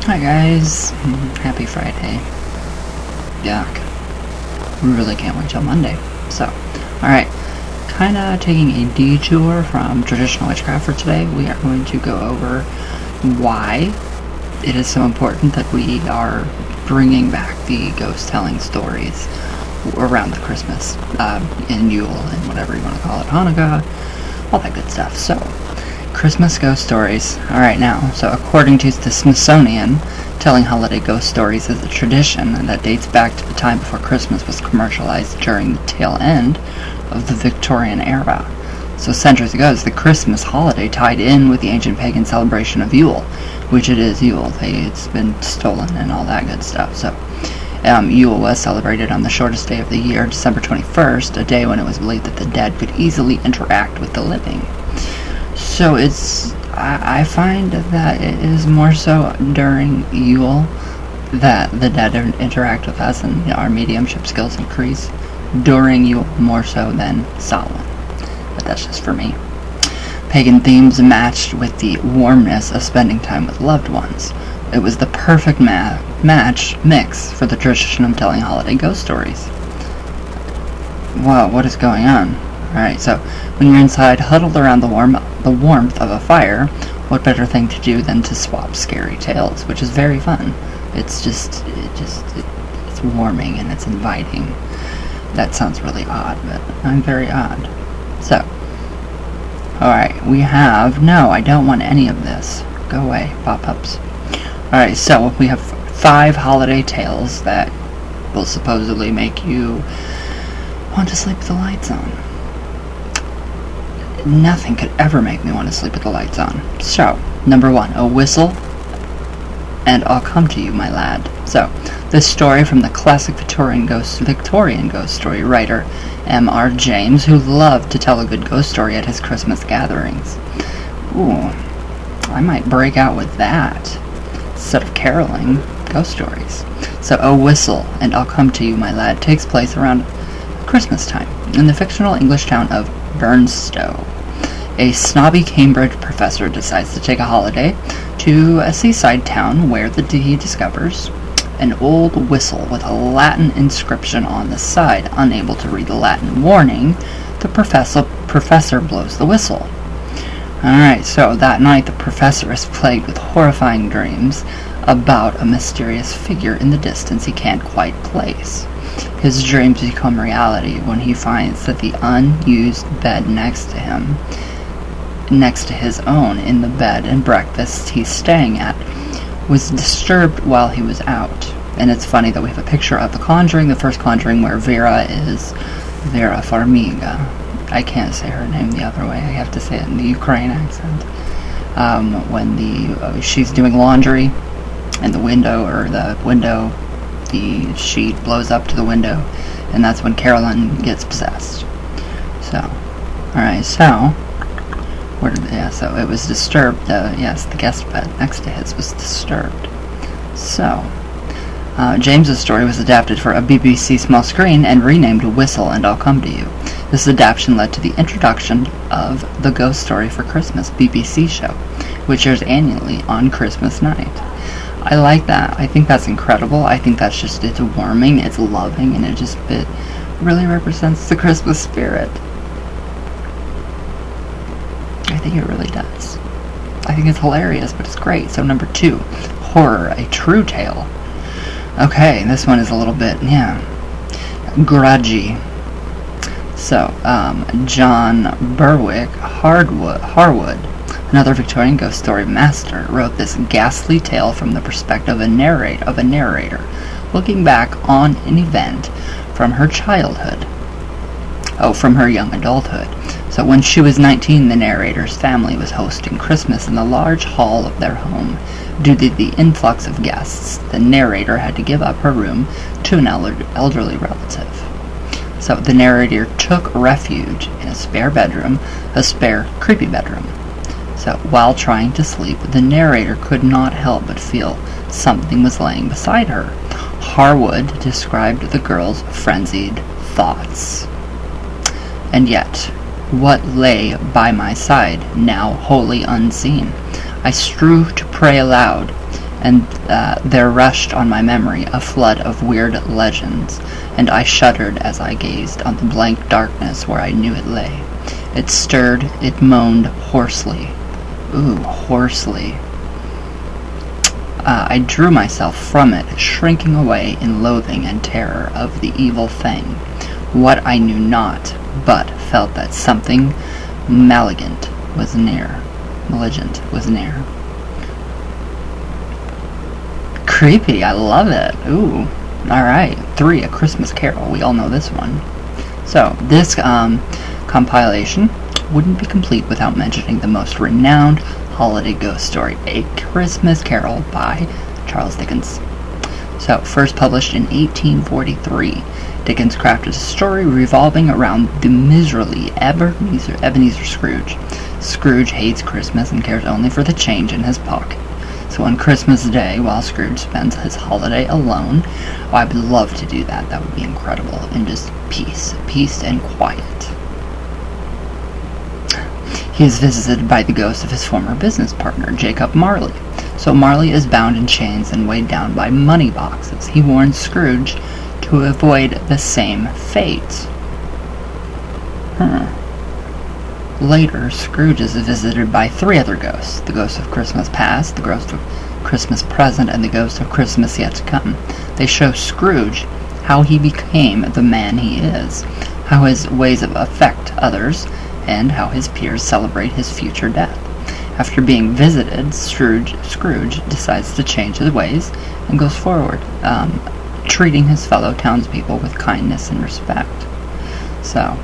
Hi guys, happy Friday. Yuck. Really can't wait till Monday. So, alright, kinda taking a detour from traditional witchcraft for today. We are going to go over why it is so important that we are bringing back the ghost telling stories around the Christmas, in Yule and whatever you want to call it, Hanukkah, all that good stuff. So, Christmas ghost stories. Alright now, so according to the Smithsonian, telling holiday ghost stories is a tradition that dates back to the time before Christmas was commercialized during the tail end of the Victorian era. So centuries ago, the Christmas holiday tied in with the ancient pagan celebration of Yule, which it is Yule. It's been stolen and all that good stuff. So Yule was celebrated on the shortest day of the year, December 21st, a day when it was believed that the dead could easily interact with the living. So I find that it is more so during Yule that the dead interact with us and our mediumship skills increase during Yule more so than Samhain. But that's just for me. Pagan themes matched with the warmness of spending time with loved ones. It was the perfect mix for the tradition of telling holiday ghost stories. Wow, what is going on? Alright, so when you're inside, huddled around the warmth of a fire, what better thing to do than to swap scary tales, which is very fun. It's warming and it's inviting. That sounds really odd, but I'm very odd. So, alright, we have, no, I don't want any of this. Go away, pop-ups. Alright, so we have 5 holiday tales that will supposedly make you want to sleep with the lights on. Nothing could ever make me want to sleep with the lights on. So, number 1, a whistle, and I'll come to you, my lad. So, this story from the classic Victorian ghost story writer M.R. James, who loved to tell a good ghost story at his Christmas gatherings. Ooh, I might break out with that instead of caroling ghost stories. So, a whistle, and I'll come to you, my lad, takes place around Christmas time in the fictional English town of Burnstow. A snobby Cambridge professor decides to take a holiday to a seaside town where he discovers an old whistle with a Latin inscription on the side. Unable to read the Latin warning, the professor blows the whistle. Alright, so that night the professor is plagued with horrifying dreams about a mysterious figure in the distance he can't quite place. His dreams become reality when he finds that the unused bed next to his own in the bed and breakfast he's staying at, was disturbed while he was out. And it's funny that we have a picture of the Conjuring, the first Conjuring, where Vera is Vera Farmiga. I can't say her name the other way. I have to say it in the Ukraine accent. When she's doing laundry, and the sheet blows up to the window, and that's when Carolyn gets possessed. So, alright, so so it was disturbed. Yes, the guest bed next to his was disturbed. So, James's story was adapted for a BBC small screen and renamed Whistle and I'll Come to You. This adaptation led to the introduction of the Ghost Story for Christmas BBC show, which airs annually on Christmas night. I like that. I think that's incredible. I think that's just, it's warming, it's loving, and it really represents the Christmas spirit. I think it really does. I think it's hilarious, but it's great. So number 2, horror, a true tale. Okay, this one is a little bit, grudgy. So, John Berwick Harwood, another Victorian ghost story master, wrote this ghastly tale from the perspective of a narrator, looking back on an event from her childhood. From her young adulthood. So when she was 19, the narrator's family was hosting Christmas in the large hall of their home. Due to the influx of guests, the narrator had to give up her room to an elderly relative. So the narrator took refuge in a spare creepy bedroom. So while trying to sleep, the narrator could not help but feel something was laying beside her. Harwood described the girl's frenzied thoughts. And yet, what lay by my side, now wholly unseen? I strove to pray aloud, and there rushed on my memory a flood of weird legends, and I shuddered as I gazed on the blank darkness where I knew it lay. It stirred, it moaned hoarsely. Ooh, hoarsely. I drew myself from it, shrinking away in loathing and terror of the evil thing. What I knew not, but felt that something malignant was near. Malignant was near. Creepy, I love it. Ooh. Alright, 3, A Christmas Carol. We all know this one. So, this compilation wouldn't be complete without mentioning the most renowned holiday ghost story, A Christmas Carol by Charles Dickens. So, first published in 1843, Dickens crafted a story revolving around the miserly Ebenezer Scrooge. Scrooge hates Christmas and cares only for the change in his pocket. So on Christmas Day, while Scrooge spends his holiday alone, I would love to do that. That would be incredible. And just peace and quiet. He is visited by the ghost of his former business partner, Jacob Marley. So Marley is bound in chains and weighed down by money boxes. He warns Scrooge to avoid the same fate. Later, Scrooge is visited by 3 other ghosts: the ghost of Christmas past, the ghost of Christmas present, and the ghost of Christmas yet to come. They show Scrooge how he became the man he is, how his ways affect others, and how his peers celebrate his future death. After being visited, Scrooge decides to change his ways and goes forward, treating his fellow townspeople with kindness and respect. So,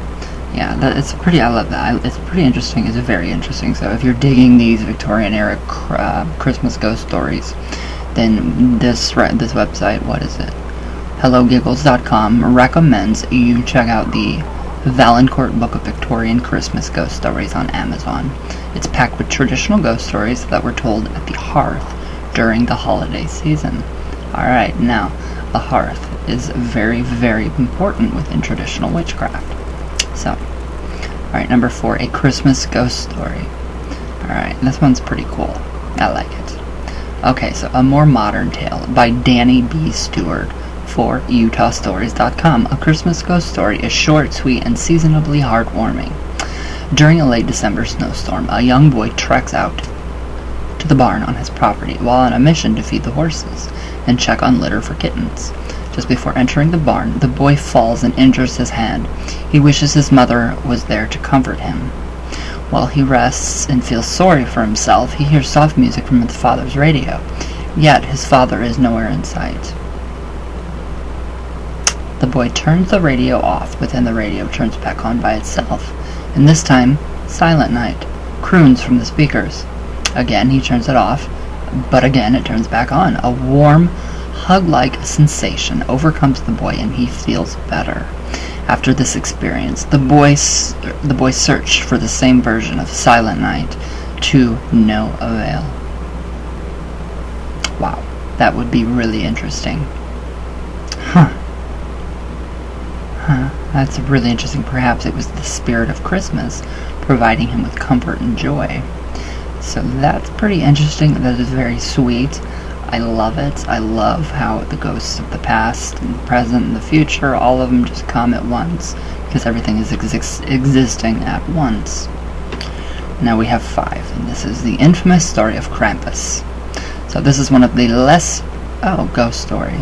yeah, I love that. It's pretty interesting. It's very interesting. So if you're digging these Victorian-era Christmas ghost stories, then this website, what is it? HelloGiggles.com recommends you check out the Valancourt Book of Victorian Christmas Ghost Stories on Amazon. It's packed with traditional ghost stories that were told at the hearth during the holiday season. Alright, now, the hearth is very, very important within traditional witchcraft. So, alright, number 4, A Christmas Ghost Story. Alright, this one's pretty cool. I like it. Okay, so a more modern tale by Danny B. Stewart for UtahStories.com. A Christmas Ghost Story is short, sweet, and seasonably heartwarming. During a late December snowstorm, a young boy treks out to the barn on his property while on a mission to feed the horses and check on litter for kittens. Just before entering the barn, the boy falls and injures his hand. He wishes his mother was there to comfort him. While he rests and feels sorry for himself, he hears soft music from his father's radio. Yet his father is nowhere in sight. The boy turns the radio off, but then the radio turns back on by itself. And this time, Silent Night croons from the speakers. Again, he turns it off, but again it turns back on. A warm, hug-like sensation overcomes the boy and he feels better. After this experience, the boy searched for the same version of Silent Night to no avail. Wow, that would be really interesting. That's really interesting. Perhaps it was the spirit of Christmas providing him with comfort and joy. So that's pretty interesting. That is very sweet. I love it. I love how the ghosts of the past and the present and the future, all of them just come at once, because everything is existing at once. Now we have 5, and this is the infamous story of Krampus. So this is one of the ghost story.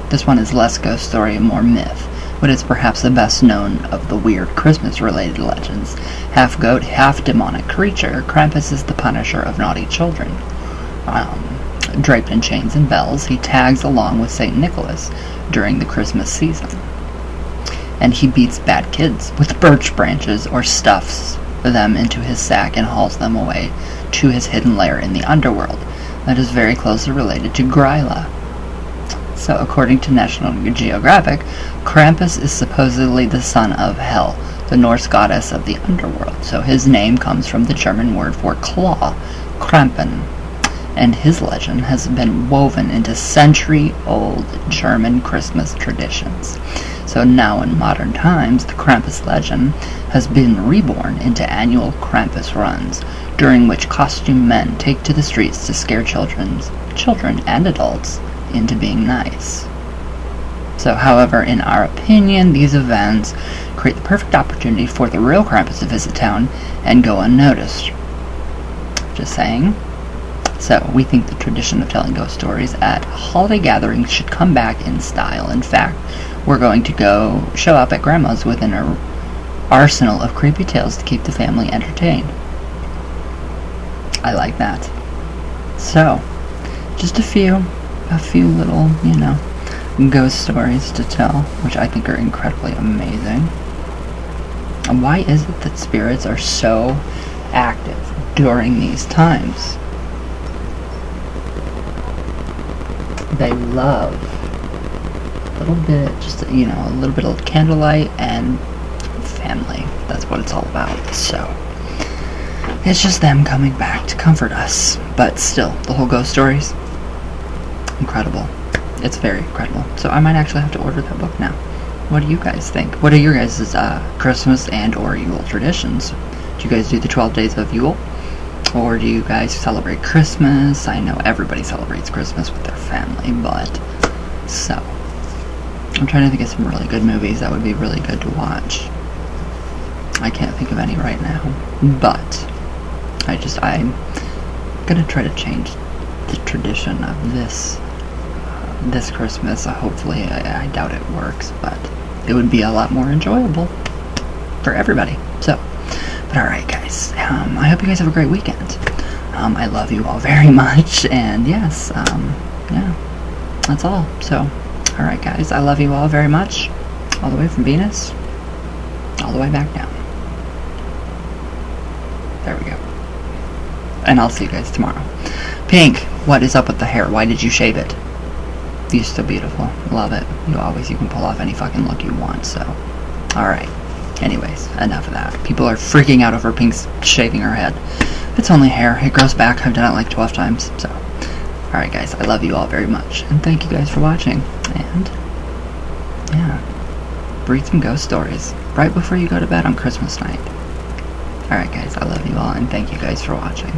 This one is less ghost story and more myth, but it's perhaps the best known of the weird Christmas-related legends. Half goat, half demonic creature, Krampus is the punisher of naughty children. Draped in chains and bells, he tags along with St. Nicholas during the Christmas season. And he beats bad kids with birch branches or stuffs them into his sack and hauls them away to his hidden lair in the underworld that is very closely related to Gryla. So, according to National Geographic, Krampus is supposedly the son of Hel, the Norse goddess of the underworld. So his name comes from the German word for claw, Krampen. And his legend has been woven into century-old German Christmas traditions. So now in modern times, the Krampus legend has been reborn into annual Krampus runs, during which costumed men take to the streets to scare children and adults into being nice. So, however, in our opinion, these events create the perfect opportunity for the real Krampus to visit town and go unnoticed. Just saying. So, we think the tradition of telling ghost stories at holiday gatherings should come back in style. In fact, we're going to go show up at Grandma's with an arsenal of creepy tales to keep the family entertained. I like that. So, just a few little, ghost stories to tell, which I think are incredibly amazing. And why is it that spirits are so active during these times? They love a little bit of candlelight and family. That's what it's all about. So it's just them coming back to comfort us. But still, the whole ghost stories, incredible. It's very incredible. So I might actually have to order that book now. What do you guys think? What are your guys' Christmas and or Yule traditions? Do you guys do the 12 days of Yule? Or do you guys celebrate Christmas? I know everybody celebrates Christmas with their family, but so I'm trying to think of some really good movies that would be really good to watch. I can't think of any right now, but I'm gonna try to change the tradition of this Christmas. Hopefully, I doubt it works, but it would be a lot more enjoyable for everybody. So, but alright guys, I hope you guys have a great weekend. I love you all very much, and yes, yeah, that's all. So, alright guys, I love you all very much, all the way from Venus, all the way back down. There we go. And I'll see you guys tomorrow. Pink, what is up with the hair? Why did you shave it? You're so beautiful. Love it. You can pull off any fucking look you want, so. Alright. Anyways, enough of that. People are freaking out over Pink's shaving her head. It's only hair. It grows back. I've done it like 12 times, so. Alright guys, I love you all very much. And thank you guys for watching. And, yeah. Read some ghost stories right before you go to bed on Christmas night. Alright guys, I love you all, and thank you guys for watching.